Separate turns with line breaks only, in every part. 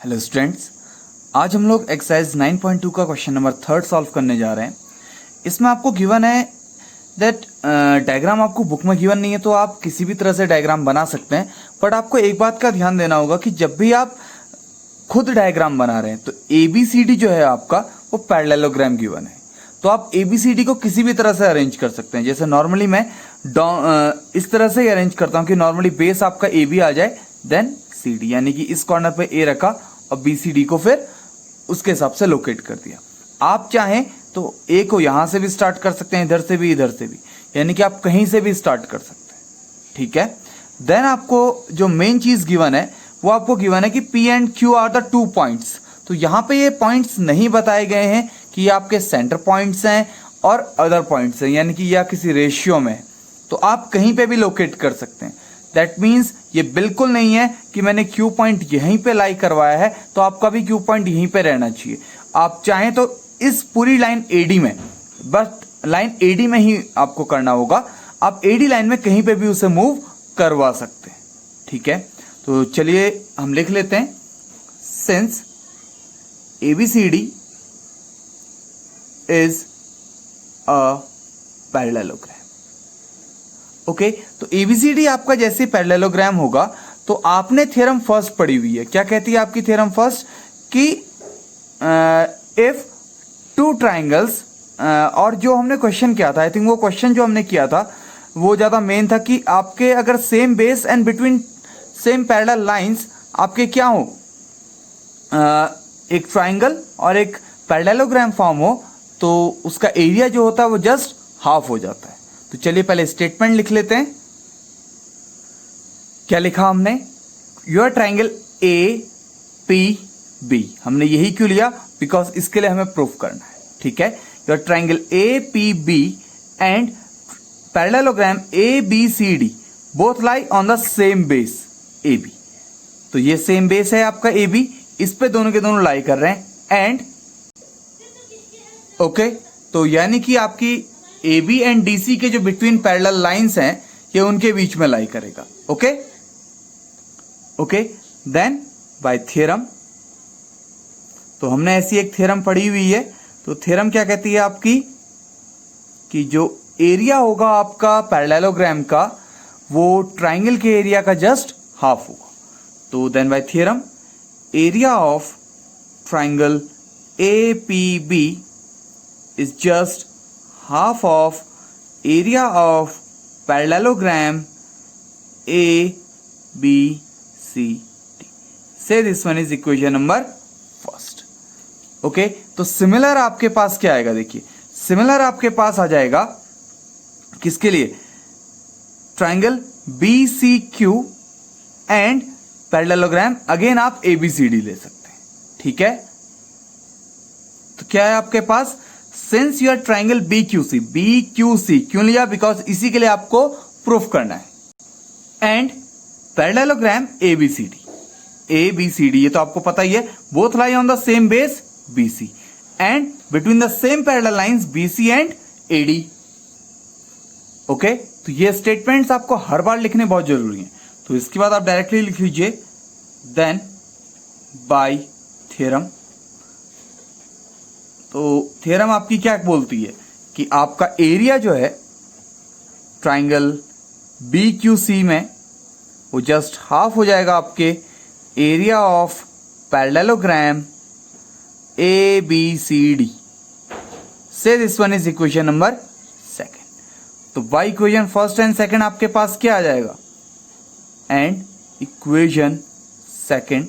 Hello students, आज हम लोग एक्सरसाइज 9.2 का क्वेश्चन नंबर 3 सॉल्व करने जा रहे हैं। इसमें आपको गिवन है दैट डायग्राम आपको बुक में गिवन नहीं है तो आप किसी भी तरह से डायग्राम बना सकते हैं, बट आपको एक बात का ध्यान देना होगा कि जब भी आप खुद डायग्राम बना रहे हैं तो ABCD जो है आपका वो पैरेललोग्राम गिवन है, तो आप ABCD को किसी भी तरह से अरेंज कर सकते हैं। जैसे नॉर्मली मैं इस तरह से अरेंज करता हूँ कि नॉर्मली बेस आपका AB आ जाए देन CD, यानी कि इस कॉर्नर पे A रखा और BCD को फिर उसके हिसाब से लोकेट कर दिया। आप चाहें तो A को यहाँ से भी स्टार्ट कर सकते हैं, इधर से भी इधर से भी, यानी कि आप कहीं से भी स्टार्ट कर सकते हैं। ठीक है, देन आपको जो मेन चीज गिवन है वो आपको गिवन है कि P and Q are the 2 points. तो यहाँ पे ये पॉइंट्स नहीं बताए गए हैं कि ये आपके सेंटर पॉइंट्स हैं और अदर पॉइंट्स हैं, यानी कि या किसी रेशियो में, तो आप कहीं पे भी लोकेट कर सकते हैं। दैट मीन्स ये बिल्कुल नहीं है कि मैंने Q पॉइंट यहीं पे लाई करवाया है तो आपका भी Q पॉइंट यहीं पे रहना चाहिए। आप चाहें तो इस पूरी लाइन AD में, बस लाइन AD में ही आपको करना होगा, आप AD लाइन में कहीं पे भी उसे मूव करवा सकते हैं। ठीक है, तो चलिए हम लिख लेते हैं, since ABCD is a parallelogram. Okay, तो ABCD आपका जैसे पैरेललोग्राम होगा तो आपने थ्योरम फर्स्ट पढ़ी हुई है। क्या कहती है आपकी थ्योरम फर्स्ट कि इफ टू ट्राइंगल्स, और जो हमने क्वेश्चन किया था, आई थिंक वो क्वेश्चन जो हमने किया था वो ज्यादा मेन था कि आपके अगर same base and between same parallel lines आपके क्या हो, एक ट्राइंगल और एक पैरेललोग्राम फॉर्म हो तो उसका एरिया जो होता है वो जस्ट हाफ हो जाता है। तो चलिए पहले स्टेटमेंट लिख लेते हैं। क्या लिखा हमने, योर ट्राइंगल APB, हमने यही क्यों लिया, बिकॉज इसके लिए हमें प्रूफ करना है। ठीक है, your triangle APB and parallelogram ABCD both lie on the same base AB। तो ये सेम बेस है आपका AB, इस पे दोनों के दोनों लाई कर रहे हैं एंड ओके, तो यानी कि आपकी AB एंड DC के जो बिटवीन पैरेलल लाइंस हैं ये उनके बीच में लाई करेगा। Okay okay, then by theorem, तो हमने ऐसी एक थ्योरम पढ़ी हुई है। तो थ्योरम क्या कहती है आपकी कि जो एरिया होगा आपका पैरेललोग्राम का वो ट्राइंगल के एरिया का जस्ट हाफ होगा। तो then by theorem area of triangle APB is just half of area of parallelogram ABCD. Say this one is equation number first. Okay, तो सिमिलर आपके पास क्या आएगा, देखिए सिमिलर आपके पास आ जाएगा किसके लिए, triangle BCQ and parallelogram again आप ABCD ले सकते हैं। ठीक है, तो क्या है आपके पास, सिंस योर ट्राइंगल BQC क्यों लिया, बिकॉज इसी के लिए आपको प्रूफ करना है, एंड पैरेललोग्राम ABCD ये तो आपको पता ही है, both lie on the same base BC and between the same parallel lines BC and AD। Okay, तो ये स्टेटमेंट्स आपको हर बार लिखने बहुत जरूरी हैं। तो इसके बाद आप डायरेक्टली लिख लीजिए देन बाय थ्योरम। तो थ्योरम आपकी क्या बोलती है कि आपका एरिया जो है ट्राइंगल BQC में वो जस्ट हाफ हो जाएगा आपके area of parallelogram ABCD। Say this one is equation number second. तो by equation first and second आपके पास क्या आ जाएगा, and equation second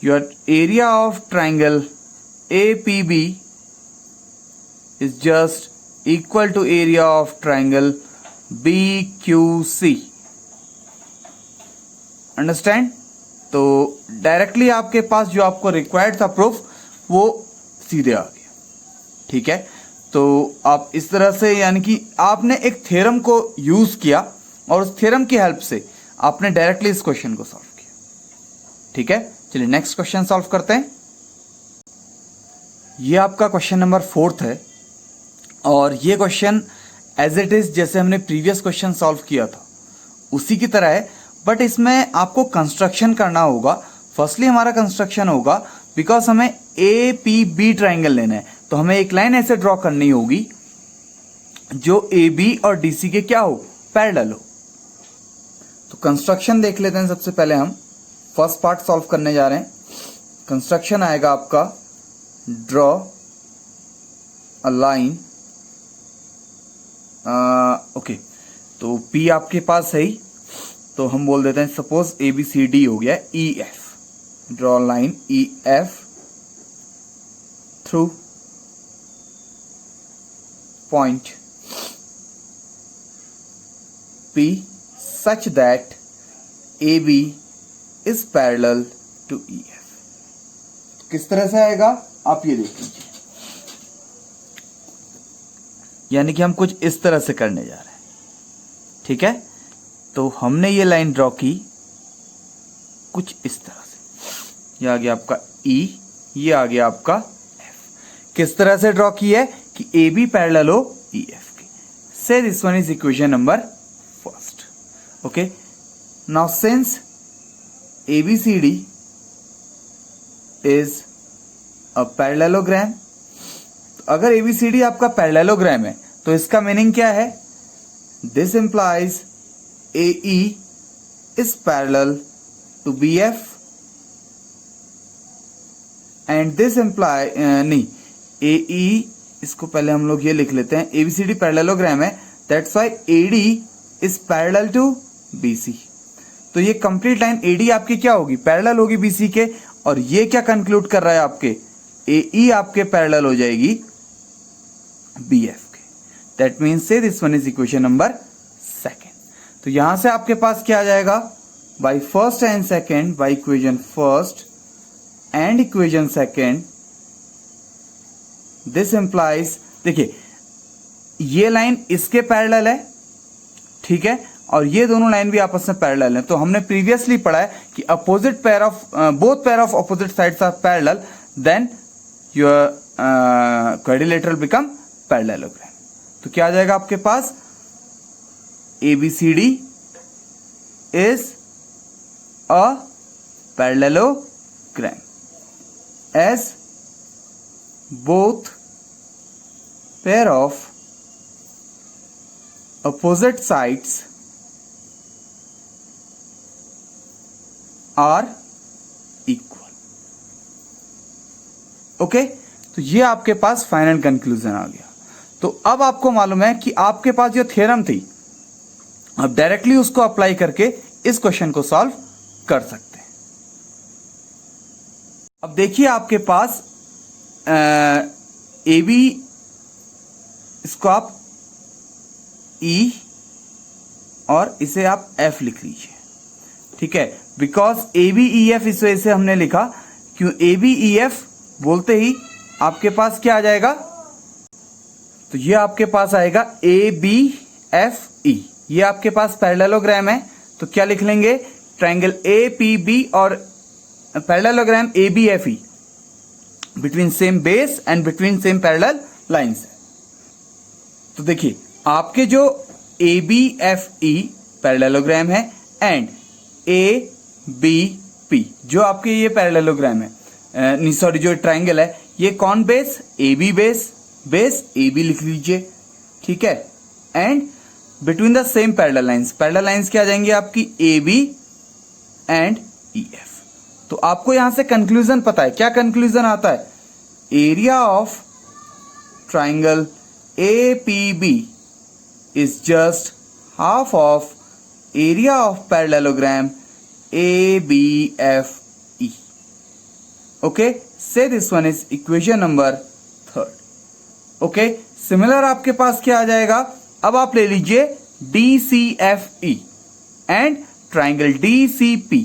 your area of triangle APB is just equal to area of triangle BQC. Understand? तो directly आपके पास जो आपको रिक्वायर्ड था प्रूफ वो सीधे आ गया। ठीक है, तो आप इस तरह से, यानी कि आपने एक थ्योरम को यूज किया और उस थ्योरम की हेल्प से आपने डायरेक्टली इस क्वेश्चन को सॉल्व किया। ठीक है, चलिए नेक्स्ट क्वेश्चन सॉल्व करते हैं। ये आपका क्वेश्चन नंबर 4 है और ये क्वेश्चन एज इट इज जैसे हमने प्रीवियस क्वेश्चन सॉल्व किया था उसी की तरह है, बट इसमें आपको कंस्ट्रक्शन करना होगा। फर्स्टली हमारा कंस्ट्रक्शन होगा, बिकॉज हमें ए पी बी ट्राइंगल लेना है, तो हमें एक लाइन ऐसे ड्रॉ करनी होगी जो ए बी और डी सी के क्या हो, पैरेलल हो। तो कंस्ट्रक्शन देख लेते हैं। सबसे पहले हम फर्स्ट पार्ट सॉल्व करने जा रहे हैं। कंस्ट्रक्शन आएगा आपका, ड्रॉ अ लाइन, ओके, तो P आपके पास है ही, तो हम बोल देते हैं suppose A B C D हो गया E F. Draw line E F through point P such that AB is parallel to EF। किस तरह से आएगा आप ये देख लीजिए, यानी कि हम कुछ इस तरह से करने जा रहे हैं, ठीक है। तो हमने ये लाइन ड्रॉ की कुछ इस तरह से, ये आ गया आपका E, ये आ गया आपका F। किस तरह से ड्रॉ की है कि ए बी पैरेलल हो ई एफ के। So this one is equation number first. Okay, now since A B C D is a parallelogram, अगर एबीसीडी आपका पैरेललोग्राम है तो इसका मीनिंग क्या है, this implies A E is parallel to B F and this imply नहीं, A ई, इसको पहले हम लोग ये लिख लेते हैं, एबीसीडी पैरेललोग्राम है, that's why AD is parallel to BC. तो ये कंप्लीट लाइन एडी आपकी क्या होगी, पैरेलल होगी बीसी के, और ये क्या कंक्लूड कर रहा है आपके, ए ई आपके पैरेलल हो जाएगी बी एफ के। दैट मीन्स से this one is equation number second. तो यहां से आपके पास क्या आ जाएगा, by first and second, by equation first and equation second, this implies, देखिए ये लाइन इसके पैरेलल है, ठीक है, और ये दोनों लाइन भी आपस में पैरेलल है। तो हमने प्रीवियसली पढ़ा है कि opposite pair of both pair of opposite sides are parallel, then your quadrilateral become parallelogram. तो क्या आ जाएगा आपके पास, A B C D is a parallelogram as both pair of opposite sides are equal। Okay, तो ये आपके पास final conclusion आ गया। तो अब आपको मालूम है कि आपके पास जो थ्योरम थी, अब डायरेक्टली उसको अप्लाई करके इस क्वेश्चन को सॉल्व कर सकते हैं। अब देखिए आपके पास ए बी, इसको आप ई और इसे आप एफ लिख लीजिए, ठीक है, because A B E F इस वजह से हमने लिखा, क्यों, ए बी ई एफ बोलते ही आपके पास क्या आ जाएगा, तो ये आपके पास आएगा ए बी एफ ई, ये आपके पास पैरेललोग्राम है, तो क्या लिख लेंगे, ट्राइंगल ए पी बी और parallelogram A B F E between same base and between same parallel lines. तो देखिए आपके जो A B F E parallelogram है एंड ए बी पी जो आपके ये पैरेललोग्राम है, नहीं सॉरी, जो ट्राइंगल है, ये कौन base, A B base, base A B लिख लीजिए, ठीक है, and between the same parallel lines, parallel lines क्या आ जाएंगी आपकी, A B and E F. तो आपको यहां से कंक्लूजन पता है, क्या कंक्लूजन आता है, area of triangle A P B is just half of area of parallelogram ABFE। Okay, say this one is equation number third। Okay, similar आपके पास क्या आ जाएगा, अब आप ले लीजिए DCFE and triangle DCP,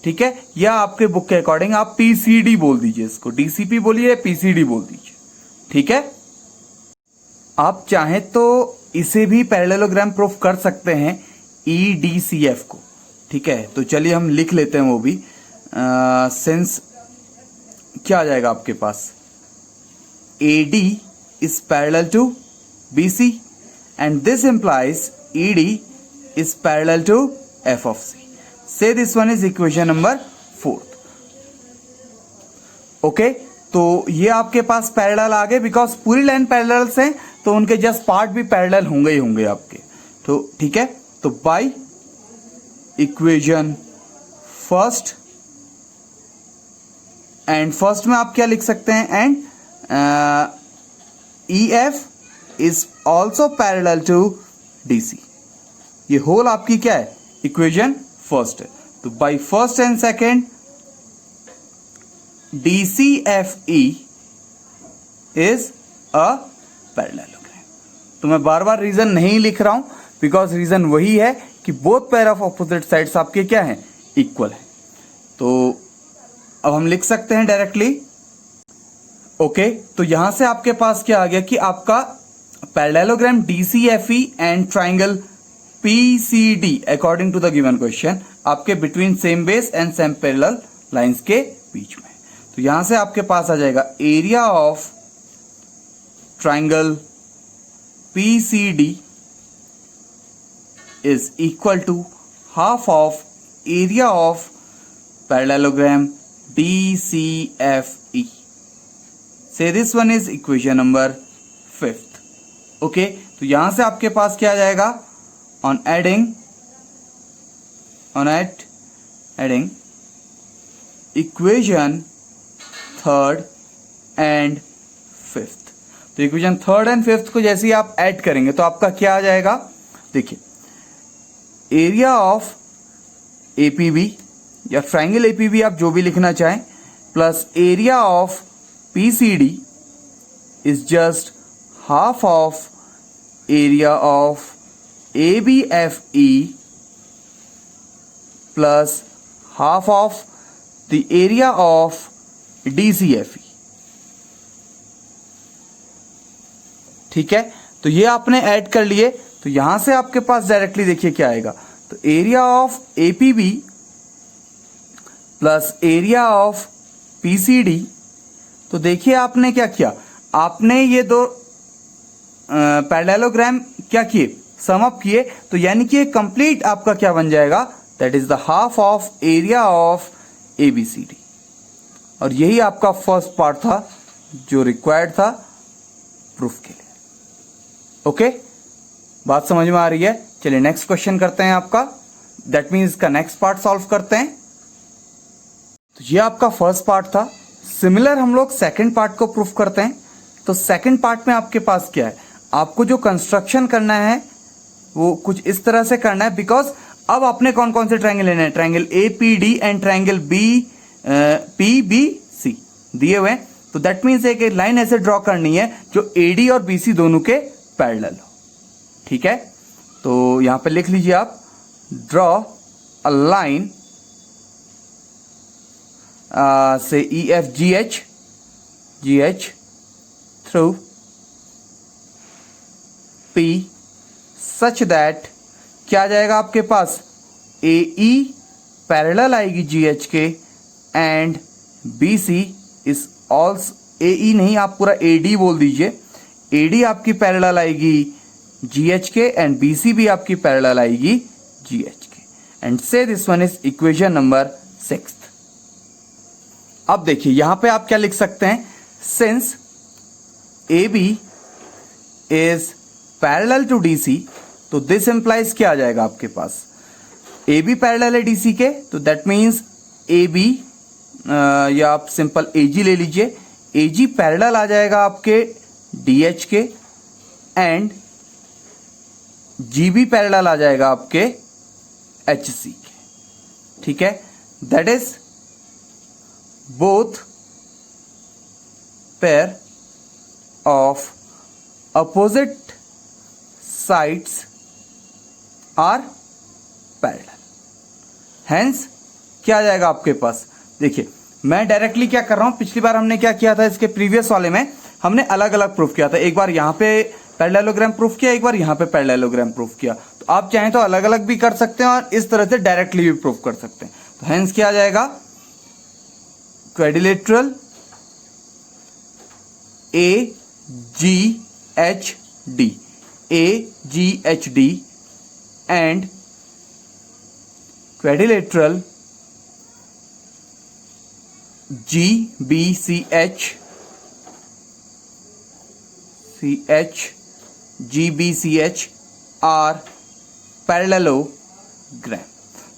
ठीक है, या आपके बुक के अकॉर्डिंग आप PCD बोल दीजिए, इसको DCP बोलिए, PCD बोल दीजिए, ठीक है। आप चाहें तो इसे भी पैरेललोग्राम प्रूफ कर सकते हैं, EDCF को, ठीक है। तो चलिए हम लिख लेते हैं वो भी, सिंस क्या आ जाएगा आपके पास, AD is parallel to BC and this implies ED is parallel to F of C। So this one is equation number 4। Okay, तो ये आपके पास पैरेलल आ गए, बिकॉज पूरी लाइन पैरेलल्स हैं तो उनके जस्ट पार्ट भी पैरेलल होंगे ही होंगे आपके। तो ठीक है, तो by equation first, and first में आप क्या लिख सकते हैं, एंड EF is also parallel to DC। ये होल आपकी क्या है, इक्वेशन फर्स्ट है। तो by first and second DCFE is a parallelogram. तो मैं बार बार रीजन नहीं लिख रहा हूं, बिकॉज रीजन वही है कि both pair of opposite sides आपके क्या हैं, इक्वल है। तो अब हम लिख सकते हैं डायरेक्टली। ओके, तो यहां से आपके पास क्या आ गया कि आपका parallelogram DCFE and triangle PCD according to the given question आपके between same base and same parallel lines के बीच में। तो यहां से आपके पास आ जाएगा area of triangle PCD is equal to half of area of parallelogram DCFE. Say this one is equation number 5th. Okay, तो यहां से आपके पास क्या आ जाएगा, on adding equation third and fifth. तो इक्वेशन थर्ड एंड फिफ्थ को जैसे ही आप ऐड करेंगे तो आपका क्या आ जाएगा, देखिए एरिया ऑफ APB या ट्राइंगल APB आप जो भी लिखना चाहें plus area of PCD is just half of area of ABFE plus half of the area of DCFE। ठीक है, तो ये आपने ऐड कर लिए। तो यहां से आपके पास डायरेक्टली देखिए क्या आएगा, तो area of APB plus area of PCD। तो देखिए आपने क्या किया, आपने ये दो पैरेललोग्राम क्या किए, सम अप किए। तो यानी कि कंप्लीट आपका क्या बन जाएगा, that is the half of area of ABCD। और यही आपका फर्स्ट पार्ट था जो रिक्वायर्ड था प्रूफ के लिए। ओके, बात समझ में आ रही है। चलिए नेक्स्ट क्वेश्चन करते हैं आपका, दैट मीन्स का नेक्स्ट पार्ट सॉल्व करते हैं। तो ये आपका फर्स्ट पार्ट था। सिमिलर हम लोग सेकंड पार्ट को प्रूफ करते हैं। तो सेकंड पार्ट में आपके पास क्या है, आपको जो कंस्ट्रक्शन करना है वो कुछ इस तरह से करना है, बिकॉज अब आपने कौन कौन से ट्राइंगल लेने हैं, triangle APD and triangle PBC दिए हुए हैं। तो दैट मीन्स एक लाइन ऐसे ड्रॉ करनी है जो AD और BC दोनों के पैरेलल हो। ठीक है, तो यहां पे लिख लीजिए आप, ड्रॉ अ लाइन से EFGH through P such that क्या आ जाएगा आपके पास, AE पैरेलल आएगी GH के and BC is also, AE नहीं आप पूरा AD बोल दीजिए, AD आपकी पैरेलल आएगी GH के एंड BC भी आपकी पैरेलल आएगी GH के। एंड से this one is equation number 6। अब देखिए यहां पे आप क्या लिख सकते हैं, since AB is parallel to DC, तो दिस इंप्लाइज क्या आ जाएगा आपके पास, AB पैरेलल है DC के, तो दैट मीन्स AB या आप सिंपल AG ले लीजिए, AG पैरेलल आ जाएगा आपके DH के एंड GB पैरेलल आ जाएगा आपके HC के। ठीक है, that is both pair of opposite sides are parallel. Hence क्या आ जाएगा आपके पास, देखिए मैं डायरेक्टली क्या कर रहा हूं, पिछली बार हमने क्या किया था, इसके प्रीवियस वाले में हमने अलग अलग प्रूफ किया था। एक बार यहां पे पैरेललोग्राम प्रूफ किया, एक बार यहां पे पैरेललोग्राम प्रूफ किया। तो आप चाहें तो अलग अलग भी कर सकते हैं और इस तरह से डायरेक्टली भी प्रूफ कर सकते हैं। तो हेंस क्या आ जाएगा, quadrilateral AGHD and quadrilateral GBCH are parallelogram.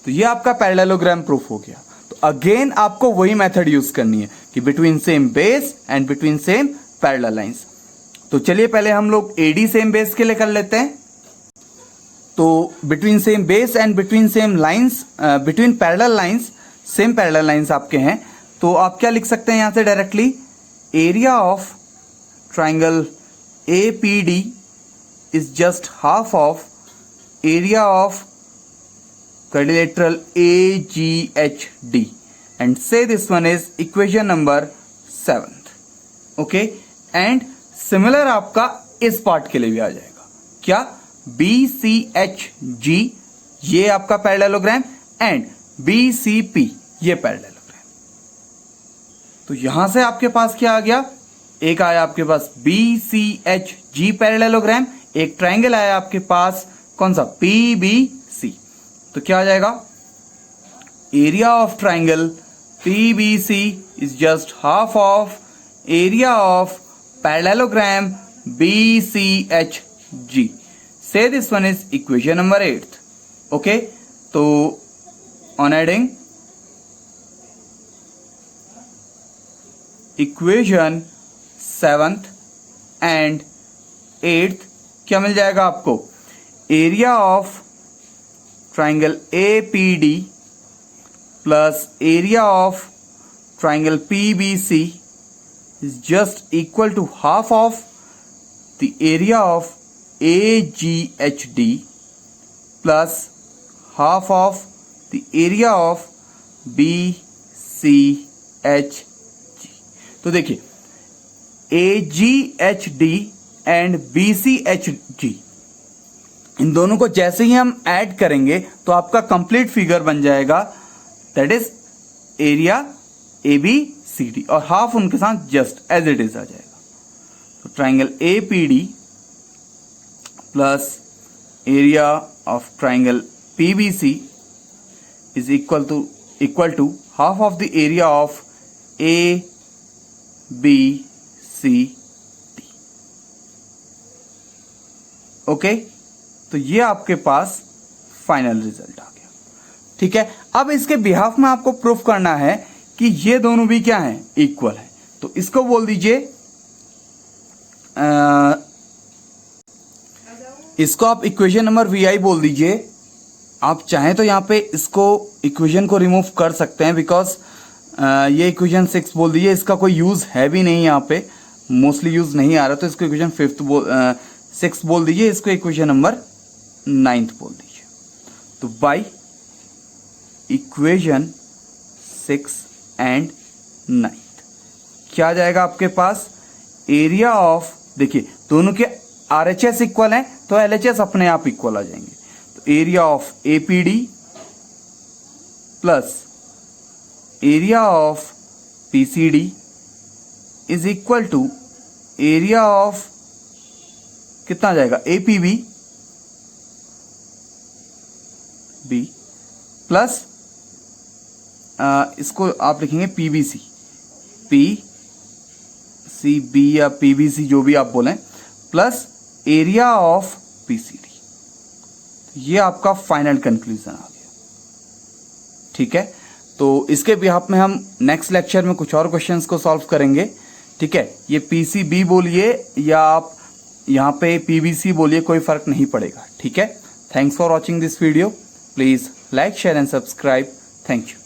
तो ये आपका पैरेललोग्राम प्रूफ हो गया। तो अगेन आपको वही मेथड यूज करनी है कि between same base and between same parallel lines. तो चलिए पहले हम लोग AD सेम बेस के लिए कर लेते हैं। तो between same base and between same lines, between parallel lines, same parallel lines आपके हैं, तो आप क्या लिख सकते हैं यहां से directly, area of triangle APD is just half of area of quadrilateral AGHD and say this one is equation number 7th. okay, and similar आपका इस पार्ट के लिए भी आ जाएगा, क्या, BCHG ये आपका पैरेललोग्राम एंड BCP ये पैरेललोग्राम। तो यहां से आपके पास क्या आ गया, एक आया आपके पास BCHG पैरेललोग्राम, एक ट्राइंगल आया आपके पास कौन सा, PBC। तो क्या आ जाएगा, area of triangle PBC is just half of area of parallelogram BCHG। Say this one is equation number 8th। Okay, तो on adding equation 7th and 8th क्या मिल जाएगा आपको, area of triangle APD plus area of triangle PBC is just equal to half of the area of AGHD plus half of the area of BCHG। तो देखिए AGHD and BCHG इन दोनों को जैसे ही हम ऐड करेंगे तो आपका कंप्लीट फिगर बन जाएगा, दैट इज एरिया ABCD और हाफ उनके साथ जस्ट एज इट इज आ जाएगा। तो triangle APD plus area of triangle PBC is equal to half of the area of ABCD। Okay, तो ये आपके पास फाइनल रिजल्ट आ गया। ठीक है, अब इसके बिहाफ में आपको प्रूफ करना है कि ये दोनों भी क्या हैं, इक्वल है। तो इसको बोल दीजिए, इसको आप इक्वेशन नंबर VI बोल दीजिए। आप चाहें तो यहाँ पे इसको इक्वेशन को रिमूव कर सकते हैं, बिकॉज ये इक्वेशन 6 बोल दीजिए, इसका कोई यूज है भी नहीं, यहाँ पे मोस्टली यूज नहीं आ रहा, तो इसको इक्वेशन 6 बोल दीजिए, इसको इक्वेशन नंबर 9th बोल दीजिए। तो बाई इक्वेशन 6 एंड 9th क्या आ जाएगा आपके पास, एरिया ऑफ, देखिए दोनों के RHS इक्वल है तो LHS अपने आप इक्वल आ जाएंगे। तो area of APD plus area of PCD is equal to area of कितना आ जाएगा, APB B प्लस इसको आप लिखेंगे PCB या PBC जो भी आप बोलें, प्लस एरिया ऑफ PCD। ये आपका फाइनल कंक्लूजन आ गया। ठीक है, तो इसके बिहाफ में हम नेक्स्ट लेक्चर में कुछ और क्वेश्चंस को सॉल्व करेंगे। ठीक है, ये PCB बोलिए या आप यहाँ पे PBC बोलिए, कोई फर्क नहीं पड़ेगा। ठीक है, thanks for watching this video. Please like, share and subscribe. Thank you.